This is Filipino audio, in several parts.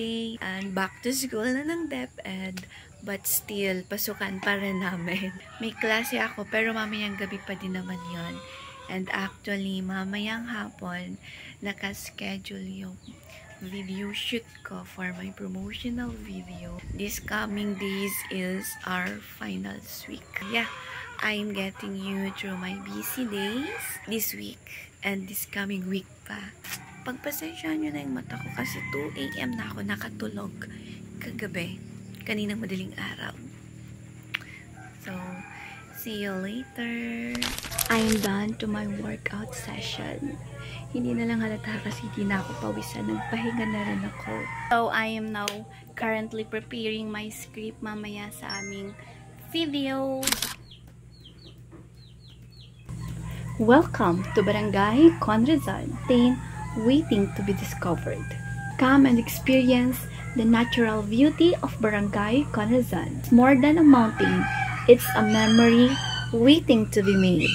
Monday and back to school na ng DepEd. But still, pasukan pa rin namin. May klase ako pero mamayang gabi pa din naman yon. And actually, mamayang hapon, nakaschedule yung video shoot ko for my promotional video. This coming days is our finals week. Yeah, I'm getting you through my busy days this week and this coming week pa. Pagpasensyahan nyo na yung mata ko kasi 2 AM na ako nakatulog kagabi. Kaninang madaling araw. So, see you later. I'm done to my workout session. Hindi na lang halata kasi hindi na ako pawisan. Nagpahinga na rin ako. So, I am now currently preparing my script mamaya sa aming video. Welcome to Barangay Conrizal, waiting to be discovered. Come and experience the natural beauty of Barangay Conrizal. It's more than a mountain, it's a memory waiting to be made.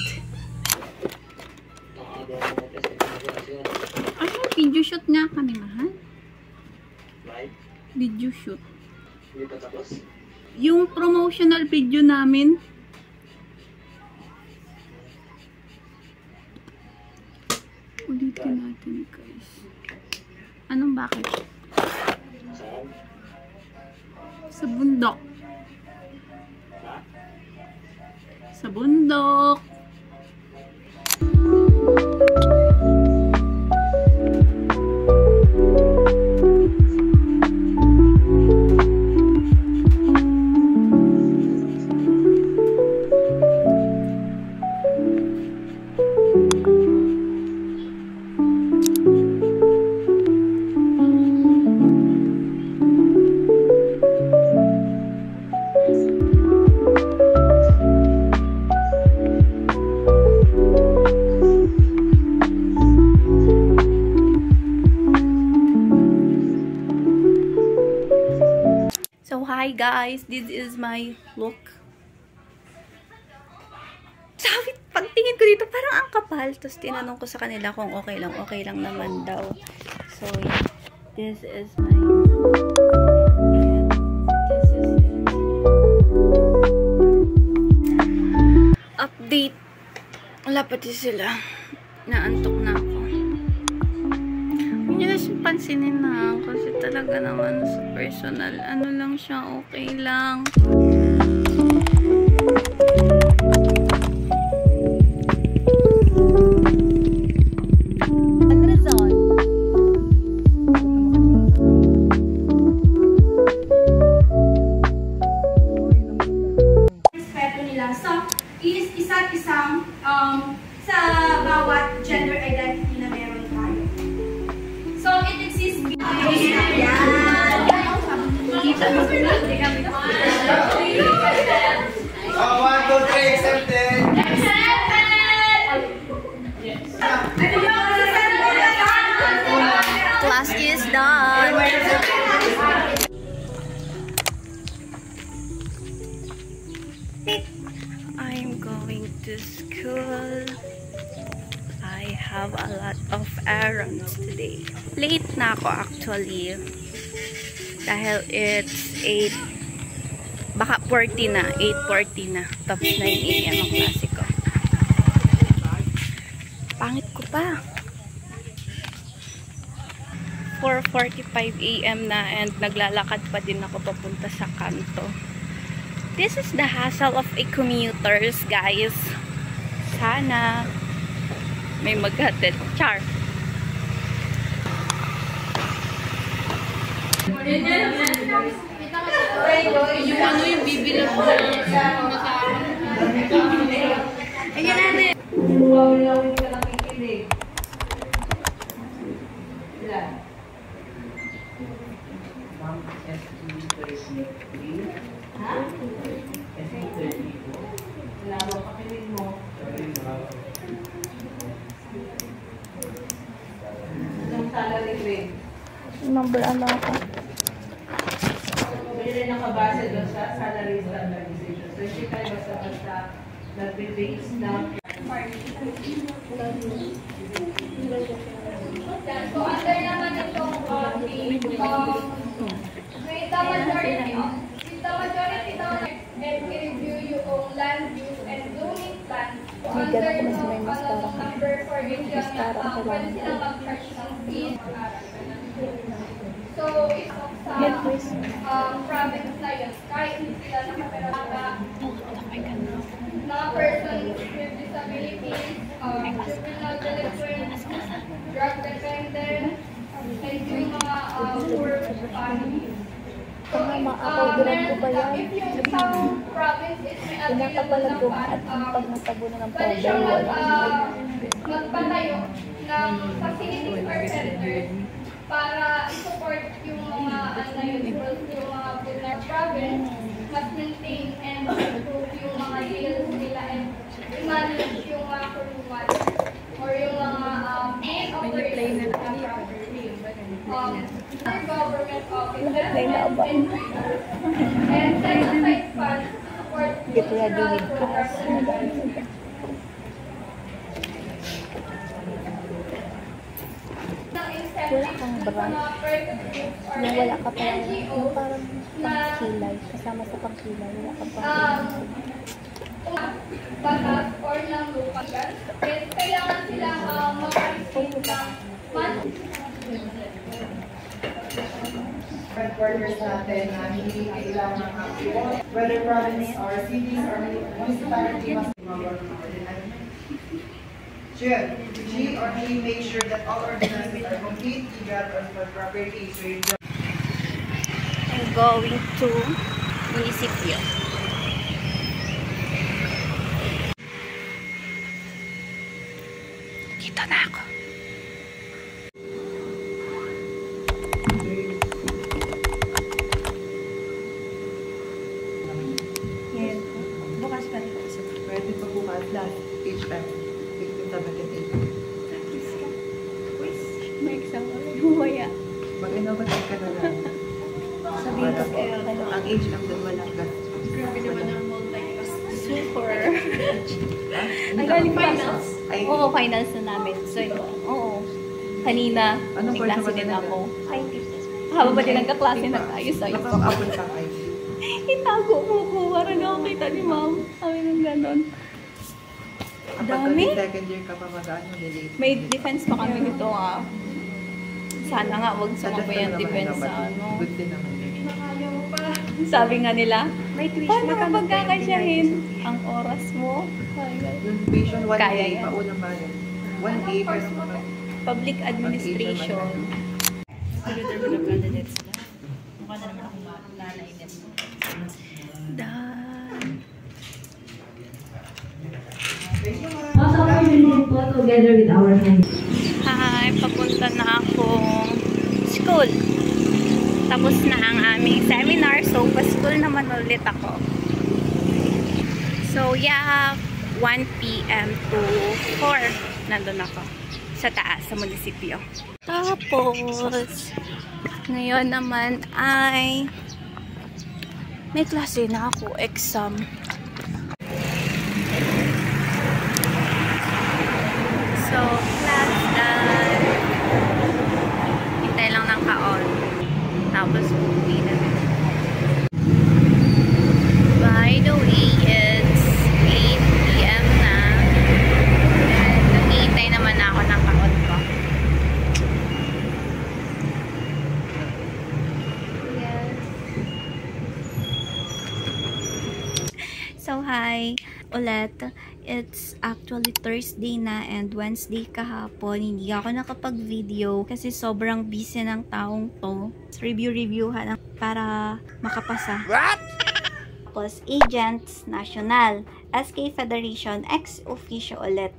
Ay, video shoot nga kami, mahal. Video shoot. Yung promotional video namin. Ulitin natin, guys. Anong bakit? Sa bundok. Sa bundok. So, hi guys! This is my look. Sabi, pagtingin ko dito, parang ang kapal. Tapos tinanong ko sa kanila kung okay lang naman daw. So, yeah. This is my... Update. Wala pati sila. Naantok na ako. Hindi na siya pansinin na kasi talaga naman sa personal. Ano lang siya, okay lang. Respeto nila sa isa't isang sa bawat gender identity na meron tayo. So, it exists. Oh, 1, 2, 3, accepted! Class is done! I'm going to school. I have a lot of errands today. Late na ako actually. Dahil it's 8, baka 40 na, 8:40 na. Tapos 9 AM ang klase ko. Pangit ko pa. 4:45 AM na and naglalakad pa din ako papunta sa kanto. This is the hassle of a commuters, guys. Sana may maghatid. Char. Yung ano yung bibilang ko ayan natin. Wawalawin ka lang kikinig. Ilan? Ha? Wala mo pakinig mo. Anong salary grade? Number ano ako? Pwede nakabase doon sa salary standardization. So, hindi tayo basta-basta nag-base na So, under naman itong Bibigyan ako mas may mascara. Number 4 is yung Mascara ang pwede kailangan silang ko. mag-charge ng fees. So, ito sa province na yun, kahit hindi sila nakapera mga person with disabilities, juvenile delinquents, drug dependent, and yung mga poor families. So, Maka-coveran ko ba yan? if yung isang province is may available Pinakapalag na ko fund, at pag natabunan ng pwede powder, siyang wala. magpatayo ng facilities or centers para i-support yung mga yung mga vulnerable province, mas maintain and improve yung mga deals nila and i-manage yung mga kulungan or yung mga main operations na properly. Government offices and set aside funds to support Get ready with class. Wala kang brand. Yung wala ka pa lang, yung parang pangkilay, kasama sa pangkilay, wala kang pangkilay. Batas or ng lupagan, kailangan sila mag-receive ng monthly. Headquarters natin na hindi kailangan ng approval. Whether province or cities or municipality must be member of ordinance. She or he makes sure that all ordinances are complete, legal, and for property trade. I'm going to munisipyo. Dito na ako. Yan. Bukas pa rin kasi. Pwede pa bukas last HM. 1578. May exam ulit. Humaya. Mag-innovative ka na lang. Sabihin ko kayo. Ang HM doon walang gas. Grabe naman ang multi-class. Super. Ay, galing finals? Ay, Oo, finals na namin. So, oo. Kanina, Anong may course klase naman din talaga? ako. IT. Haba ba din nagkaklase na tayo sa'yo? Nakapag-apple ka IT. Itago mo ko. Parang ako kita ni ma'am. Sabi nang ganon. Dami. Kapag second year ka pa mag-ano, delete. May defense pa kami nito ah. Sana nga wag sumabay ang defense sa ano. Good din naman. Nakaya mo pa. Sabi nga nila, May paano ka magkakasyahin ang oras mo? Yung tuition, 1 Kaya day, yan. pauna ba yan? 1 day, pero mga Public administration. Dan. Also, for your po together with our hands. Hi, papunta na akong school. Tapos na ang aming seminar. So, pa-school naman ulit ako. So, yeah, 1 p.m. to 4. Nandun ako. Sa taas, sa munisipyo. Tapos, ngayon naman ay may klase na ako, exam. So, class done. Hintay lang ng kaon. Tapos, uuwi na din. By the way, it's 8 p.m. na. And naghihintay naman na ako ng kaon ko. Yes. So, hi ulit. It's actually Thursday na and Wednesday kahapon. Hindi ako nakapag-video kasi sobrang busy ng taong to. Review para makapasa. What? Tapos, Agents National, SK Federation, ex-officio ulit.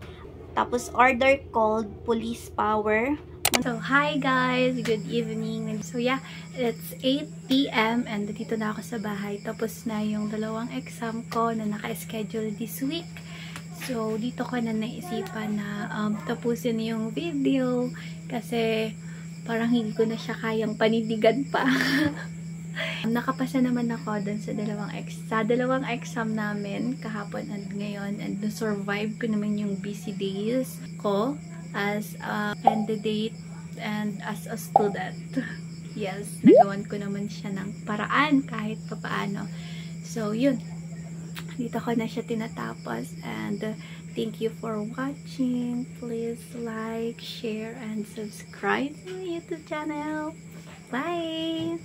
Tapos, order called Police Power. So, hi guys! Good evening! So, yeah, it's 8 p.m. and dito na ako sa bahay. Tapos na yung dalawang exam ko na naka-schedule this week. So, dito ko na naisipan na tapusin yung video kasi parang hindi ko na siya kayang panindigan pa. Nakapasa naman ako dun sa dalawang exam namin kahapon and ngayon, and na-survive ko naman yung busy days ko as a candidate and as a student. Yes, nagawan ko naman siya ng paraan kahit papaano. So, yun. Dito ko na siya tinatapos and Thank you for watching. Please like, share, and subscribe to my YouTube channel. Bye!